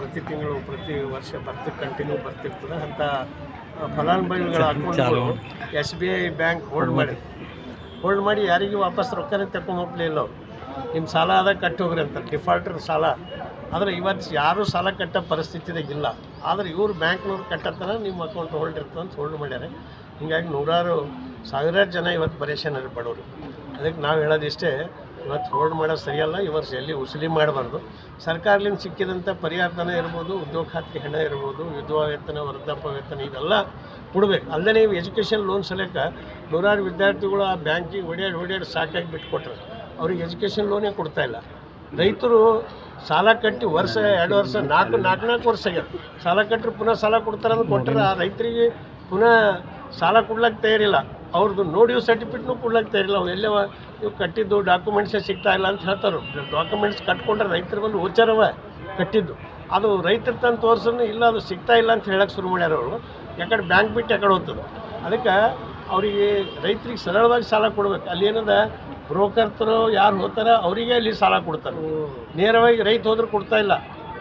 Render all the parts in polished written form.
ಪ್ರತಿ ತಿಂಗಳು ಪ್ರತಿ ವರ್ಷ ಕಂಟಿನ್ಯೂ ಬರ್ತಿರ್ತದೆ ಅಂತ ಫಲಾನುಭವಿಗಳ ಅಕೌಂಟ್ಗಳು SBI ಬ್ಯಾಂಕ್ ಹೋಲ್ಡ್ ಮಾಡಿ ಯಾರಿಗೂ ವಾಪಸ್ ರೊಕ್ಕನೇ ತಗೊಂಡು ಹೋಗ್ಲಿಲ್ಲ ಅವ್ರು. ನಿಮ್ಮ ಸಾಲ ಆದ ಕಟ್ಟಿ ಹೋಗ್ರಿ ಅಂತ ಡಿಫಾಲ್ಟರ್ ಸಾಲ. ಆದರೆ ಇವತ್ತು ಯಾರೂ ಸಾಲ ಕಟ್ಟೋ ಪರಿಸ್ಥಿತಿದಾಗ ಇಲ್ಲ. ಆದರೆ ಇವರು ಬ್ಯಾಂಕ್ನವ್ರು ಕಟ್ಟತ್ತನ ನಿಮ್ಮ ಅಕೌಂಟ್ ಹೋಲ್ಡ್ ಇರ್ತದೆ ಅಂತ ಹೋಲ್ಡ್ ಮಾಡ್ಯಾರೆ. ಹೀಗಾಗಿ ಸಾವಿರಾರು ಜನ ಇವತ್ತು ಪರೇಶಾನ ಬಡವರು. ಅದಕ್ಕೆ ನಾವು ಹೇಳೋದಿಷ್ಟೇ, ಇವತ್ತು ಹೋಲ್ಡ್ ಮಾಡೋದು ಸರಿಯಲ್ಲ. ಈ ವರ್ಷ ಎಲ್ಲಿ ಉಸುಲಿ ಮಾಡಬಾರ್ದು. ಸರ್ಕಾರದಿಂದ ಸಿಕ್ಕಿದಂಥ ಪರಿಹಾರಧನ ಇರ್ಬೋದು, ಉದ್ಯೋಗ ಖಾತ್ರಿ ಹಣ ಇರ್ಬೋದು, ವಿಧವಾ ವೇತನ, ವೃದ್ಧಾಪ್ಯ ವೇತನ ಇವೆಲ್ಲ ಕೊಡಬೇಕು. ಅಲ್ಲದೆ ನೀವು ಎಜುಕೇಷನ್ ಲೋನ್ ಸಲಕ್ಕೆ ನೂರಾರು ವಿದ್ಯಾರ್ಥಿಗಳು ಆ ಬ್ಯಾಂಕಿಗೆ ಓಡಾಡಿ ಸಾಕಾಗಿ ಬಿಟ್ಕೊಟ್ರು. ಅವ್ರಿಗೆ ಎಜುಕೇಷನ್ ಲೋನೇ ಕೊಡ್ತಾಯಿಲ್ಲ. ರೈತರು ಸಾಲ ಕಟ್ಟಿ ವರ್ಷ 2 ವರ್ಷ 4 ವರ್ಷ ಆಗ್ಯದ. ಸಾಲ ಕಟ್ಟರೆ ಪುನಃ ಸಾಲ ಕೊಡ್ತಾರೆ ಅಂತ ಕೊಟ್ಟರೆ ಆ ರೈತರಿಗೆ ಪುನಃ ಸಾಲ ಕೊಡ್ಲಿಕ್ಕೆ ತಯಾರಿಲ್ಲ. ಅವ್ರದ್ದು ನೋಡಿಯೋ ಸರ್ಟಿಫಿಕೇಟ್ನೂ ಕೊಡ್ಲಿಕ್ಕೆ ತಯಾರಿಲ್ಲ. ಅವು ಎಲ್ಲವ ನೀವು ಕಟ್ಟಿದ್ದು ಡಾಕ್ಯುಮೆಂಟ್ಸೇ ಸಿಗ್ತಾ ಇಲ್ಲ ಅಂತ ಹೇಳ್ತಾರೆ. ಡಾಕ್ಯುಮೆಂಟ್ಸ್ ಕಟ್ಕೊಂಡ್ರೆ ರೈತರ ಬಂದು ಓಚಾರವ ಕಟ್ಟಿದ್ದು. ಅದು ರೈತರ ತಂದು ತೋರ್ಸೋನು ಇಲ್ಲ, ಅದು ಸಿಗ್ತಾ ಇಲ್ಲ ಅಂತ ಹೇಳಕ್ಕೆ ಶುರು ಮಾಡ್ಯಾರ ಅವರು. ಯಾಕಡೆ ಬ್ಯಾಂಕ್ ಬಿಟ್ಟು ಯಾಕಡೆ ಹೋಗ್ತದೆ. ಅದಕ್ಕೆ ಅವರಿಗೆ ರೈತರಿಗೆ ಸರಳವಾಗಿ ಸಾಲ ಕೊಡ್ಬೇಕು. ಅಲ್ಲಿ ಏನದ ಬ್ರೋಕರ್ತರು ಯಾರು ಹೋಗ್ತಾರೆ ಅವರಿಗೆ ಅಲ್ಲಿ ಸಾಲ ಕೊಡ್ತಾರೆ. ನೇರವಾಗಿ ರೈತ ಹೋದ್ರೆ ಕೊಡ್ತಾ ಇಲ್ಲ.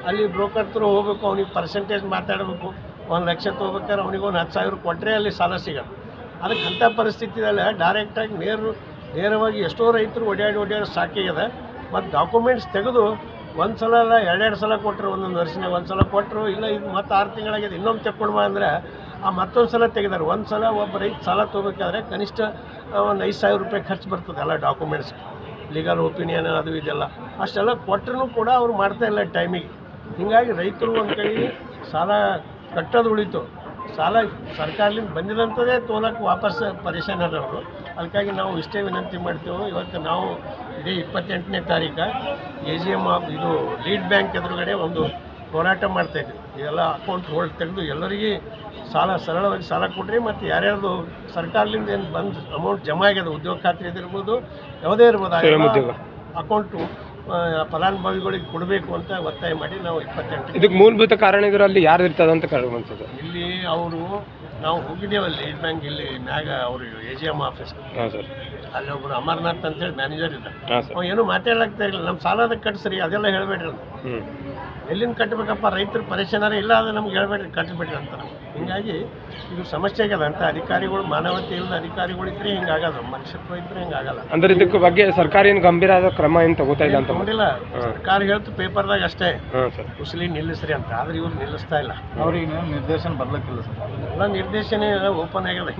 ಅಲ್ಲಿ ಬ್ರೋಕರ್ತರು ಹೋಗ್ಬೇಕು, ಅವ್ನಿಗೆ ಪರ್ಸೆಂಟೇಜ್ ಮಾತಾಡಬೇಕು. 1 ಲಕ್ಷ ತೊಗೋಬೇಕಾದ್ರೆ ಅವ್ನಿಗೆ 10,000 ಕೊಟ್ಟರೆ ಅಲ್ಲಿ ಸಾಲ ಸಿಗೋದು. ಅದಕ್ಕೆ ಅಂಥ ಪರಿಸ್ಥಿತಿಯಲ್ಲಿ ಡೈರೆಕ್ಟಾಗಿ ನೇರವಾಗಿ ಎಷ್ಟೋ ರೈತರು ಓಡಾಡಿ ಸಾಕಾಗ್ಯದ. ಮತ್ತು ಡಾಕ್ಯುಮೆಂಟ್ಸ್ ತೆಗೆದು ಒಂದು ಸಲ ಅಲ್ಲ 2 ಸಲ ಕೊಟ್ಟರು, ಒಂದೊಂದು ವರ್ಷನಾಗ 1 ಸಲ ಕೊಟ್ಟರು. ಇಲ್ಲ ಇದು ಮತ್ತು 6 ತಿಂಗಳಾಗಿದೆ ಇನ್ನೊಮ್ಮೆ ತೆಕ್ಕೊಳ್ಬಾ ಅಂದರೆ ಆ ಮತ್ತೊಂದು ಸಲ ತೆಗೆದಾರೆ. ಒಂದು ಸಲ ಒಬ್ಬ ರೈತ ಸಾಲ ತೊಗೋಬೇಕಾದ್ರೆ ಕನಿಷ್ಠ ಒಂದು 5,000 ರೂಪಾಯಿ ಖರ್ಚು ಬರ್ತದೆ ಎಲ್ಲ ಡಾಕ್ಯುಮೆಂಟ್ಸ್, ಲೀಗಲ್ ಒಪಿನಿಯನ್ ಅದು ಇದೆಲ್ಲ. ಅಷ್ಟೆಲ್ಲ ಕೊಟ್ಟರೂ ಕೂಡ ಅವ್ರು ಮಾಡ್ತಾಯಿಲ್ಲ ಟೈಮಿಗೆ. ಹೀಗಾಗಿ ರೈತರು ಒಂದು ಕಡೆ ಸಾಲ ಕಟ್ಟೋದು ಉಳಿತು, ಸಾಲ ಸರ್ಕಾರದಿಂದ ಬಂದಿದಂಥದ್ದೇ ತೋಲಕ್ಕೆ ವಾಪಸ್ ಪರೇಶಾನ್ ಆದವರು. ಅದಕ್ಕಾಗಿ ನಾವು ಇಷ್ಟೇ ವಿನಂತಿ ಮಾಡ್ತೇವೆ. ಇವತ್ತು ನಾವು ಇದೇ 28ನೇ ತಾರೀಕು AGM ಇದು ಲೀಡ್ ಬ್ಯಾಂಕ್ ಎದುರುಗಡೆ ಒಂದು ಹೋರಾಟ ಮಾಡ್ತಾಯಿದ್ವಿ. ಇವೆಲ್ಲ ಅಕೌಂಟ್ ಹೋಲ್ಡ್ ತೆಗೆದು ಎಲ್ಲರಿಗೆ ಸರಳವಾಗಿ ಸಾಲ ಕೊಡ್ರಿ. ಮತ್ತು ಯಾರ್ಯಾರ್ದು ಸರ್ಕಾರದಿಂದ ಏನು ಬಂದು ಅಮೌಂಟ್ ಜಮಾ ಆಗ್ಯದ, ಉದ್ಯೋಗ ಖಾತ್ರಿ ಇದಿರ್ಬೋದು, ಯಾವುದೇ ಇರ್ಬೋದು, ಅಕೌಂಟು ಫಲಾನುಭವಿಗಳಿಗೆ ಕೊಡಬೇಕು ಅಂತ ಒತ್ತಾಯ ಮಾಡಿ ನಾವು 28 ಇದಕ್ಕೆ ಮೂಲಭೂತ ಕಾರಣಗಳಲ್ಲಿ ಯಾರು ಇರ್ತದೆ ಅಂತ ಅನ್ಸುತ್ತೆ. ಇಲ್ಲಿ ನಾವು ಹೋಗಿದ್ದೇವಲ್ಲಿ ಲೀಡ್ ಬ್ಯಾಂಕ್ ಇಲ್ಲಿ ಮ್ಯಾಗ ಅವರು AGM ಆಫೀಸ್. ಹಾಂ ಸರ್. ಅಲ್ಲಿ ಒಬ್ಬರು ಅಮರ್ನಾಥ್ ಅಂತೇಳಿ ಮ್ಯಾನೇಜರ್ ಇದ್ದಾರೆ. ಅವ್ನು ಏನೂ ಮಾತಾಡ್ಲಾಗ್ತಾ ಇಲ್ಲ. ನಮ್ಮ ಸಾಲದ ಕಟ್ಸ್ರಿ ಅದೆಲ್ಲ ಹೇಳಬೇಡ್ರಿ ಅಂತ. ಎಲ್ಲಿಂದ ಕಟ್ಟಬೇಕಪ್ಪ, ರೈತರು ಪರೇಶಾನಾರೇ ಇಲ್ಲ, ಅದು ನಮ್ಗೆ ಹೇಳ್ಬೇಡ್ರಿ ಕಟ್ಟಬೇಡ್ರಿ ಅಂತ. ಹೀಗಾಗಿ ಇದು ಸಮಸ್ಯೆ ಆಗ್ಯದ. ಅಂತ ಅಧಿಕಾರಿಗಳು ಮಾನವತೆ ಇಲ್ಲದ ಅಧಿಕಾರಿಗಳು ಇದ್ರೆ ಹಿಂಗಾಗಲ್ಲ, ಮನುಷ್ಯತ್ವ ಇದ್ರೆ ಹಿಂಗಾಗಲ್ಲ. ಅಂದ್ರೆ ಇದಕ್ಕೆ ಬಗ್ಗೆ ಸರ್ಕಾರ ಏನು ಗಂಭೀರ ಕ್ರಮ ಏನು ತಗೋತಾ ಇಲ್ಲ ಅಂತ ತಗೊಂಡಿಲ್ಲ. ಸರ್ಕಾರ ಹೇಳ್ತು ಪೇಪರ್ದಾಗ ಅಷ್ಟೇ ಉಸುಲಿ ನಿಲ್ಲಿಸ್ರಿ ಅಂತ. ಆದ್ರೆ ಇವ್ರು ನಿಲ್ಲಿಸ್ತಾ ಇಲ್ಲ. ಅವ್ರಿಗೆ ನಿರ್ದೇಶನ ಬರ್ಲಿಕ್ಕಿಲ್ಲ ಸರ್. ಎಲ್ಲ ನಿರ್ದೇಶನ ಓಪನ್ ಆಗ್ಯದ.